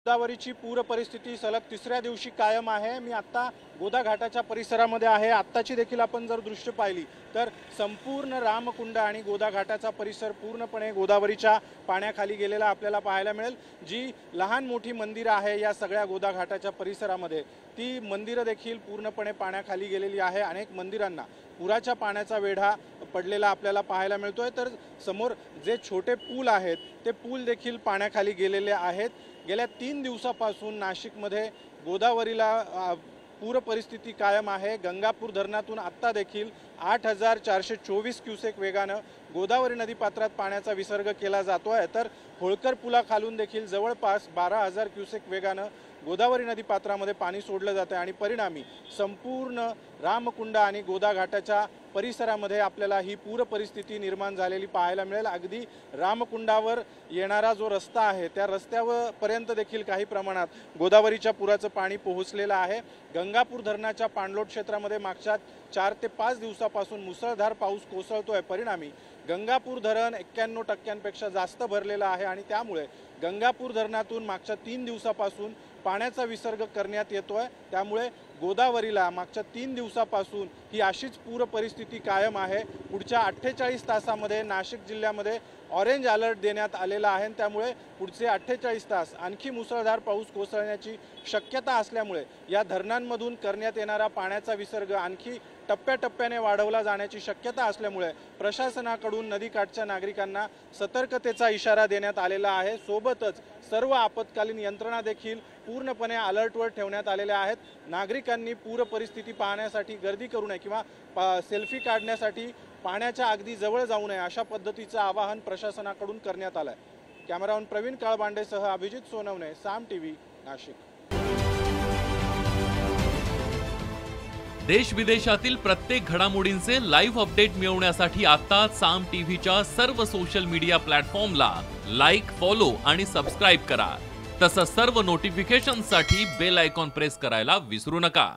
गोदावरीची पूर परिस्थिती सलग तिसऱ्या दिवशी कायम आहे। मी आता गोदा घाटाच्या परिसरामध्ये आहे। आत्ताची देखील आपण जर दृश्य पाहिली तर संपूर्ण रामकुंड आणि गोदा घाटाचा परिसर पूर्णपणे गोदावरीच्या पाण्याखाली गेलेला आपल्याला पाहायला मिळेल। जी लहान मोठी मंदिरं आहे या सगळ्या गोदा घाटाच्या परिसरामध्ये ती मंदिरं देखील पूर्णपणे पाण्याखाली गेलेली आहे। अनेक मंदिरांना पुराच्या पाण्याचा वेढा पडलेला आपल्याला पाहायला मिळतोय। तर समोर जे छोटे पूल आहेत ते पूल देखील पाण्याखाली गेलेले आहेत। गेल्या 3 दिवसापासून नाशिकमध्ये गोदावरीला पूर परिस्थिती कायम आहे। गंगापूर धरणातून आत्ता देखील 8424 क्युसेक वेगानं गोदावरी नदीपात्रात पाण्याचा विसर्ग केला जातोय। तर होळकर पुलाखालून देखील जवळपास 12000 क्युसेक वेगानं गोदावरी नदीपात्रामध्ये पाणी सोडलं जातं आणि परिणामी संपूर्ण रामकुंड आणि गोदा घाटाच्या परिसरामध्ये आपल्याला ही पूर परिस्थिती निर्माण झालेली पाहायला मिळेल। अगदी रामकुंडावर येणारा जो रस्ता आहे त्या रस्त्यावर पर्यंत देखील काही प्रमाणात गोदावरीच्या पुराचं पाणी पोहोचलेलं आहे। गंगापूर धरणाच्या पाणलोट क्षेत्रामध्ये मागच्या 4 ते 5 दिवसापासून मुसळधार पाऊस कोसळतोय। परिणामी गंगापूर धरण 91% जास्त भरलेलं आहे आणि त्यामुळे गंगापूर धरणातून मागच्या 3 दिवसापासून पाण्याचा विसर्ग करण्यात येतोय। त्यामुळे गोदावरीला मागच्या 3 दिवसापासून ही अशीच पूर परिस्थिती कायम आहे। पुढच्या 48 तासामध्ये नाशिक जिल्ह्यामध्ये ऑरेंज अलर्ट देण्यात आलेला आहे। त्यामुळे पुढचे 48 तास आणखी मुसळधार पाऊस कोसळण्याची शक्यता असल्यामुळे या धरणांमधून करण्यात येणारा पाण्याचा विसर्ग आणखी टप्प्याटप्प्याने वाढवला जाण्याची शक्यता असल्यामुळे प्रशासनाकडून नदीकाठच्या नागरिकांना सतर्कतेचा इशारा देण्यात आलेला आहे। सोबतच सर्व आपत्कालीन यंत्रणा देखील पूर्णपणे अलर्टवर ठेवण्यात आलेल्या आहेत। नागरिकांनी पूर परिस्थिती पाहण्यासाठी गर्दी करू नये किंवा सेल्फी काढण्यासाठी पाण्याच्या अगदी जवळ जाऊ नये अशा पद्धतीचं आवाहन प्रशासनाकडून करण्यात आलं आहे। कॅमेरामन प्रवीण काळबांडेसह अभिजित सोनवणे, साम टीव्ही, नाशिक। देश विदेशातील प्रत्येक घडामोडींचे लाईव्ह अपडेट मिळवण्यासाठी आता साम टीव्हीच्या सर्व सोशल मीडिया प्लॅटफॉर्मला लाईक, फॉलो आणि सबस्क्राईब करा। तसंच सर्व नोटिफिकेशनसाठी बेल आयकॉन प्रेस करायला विसरू नका।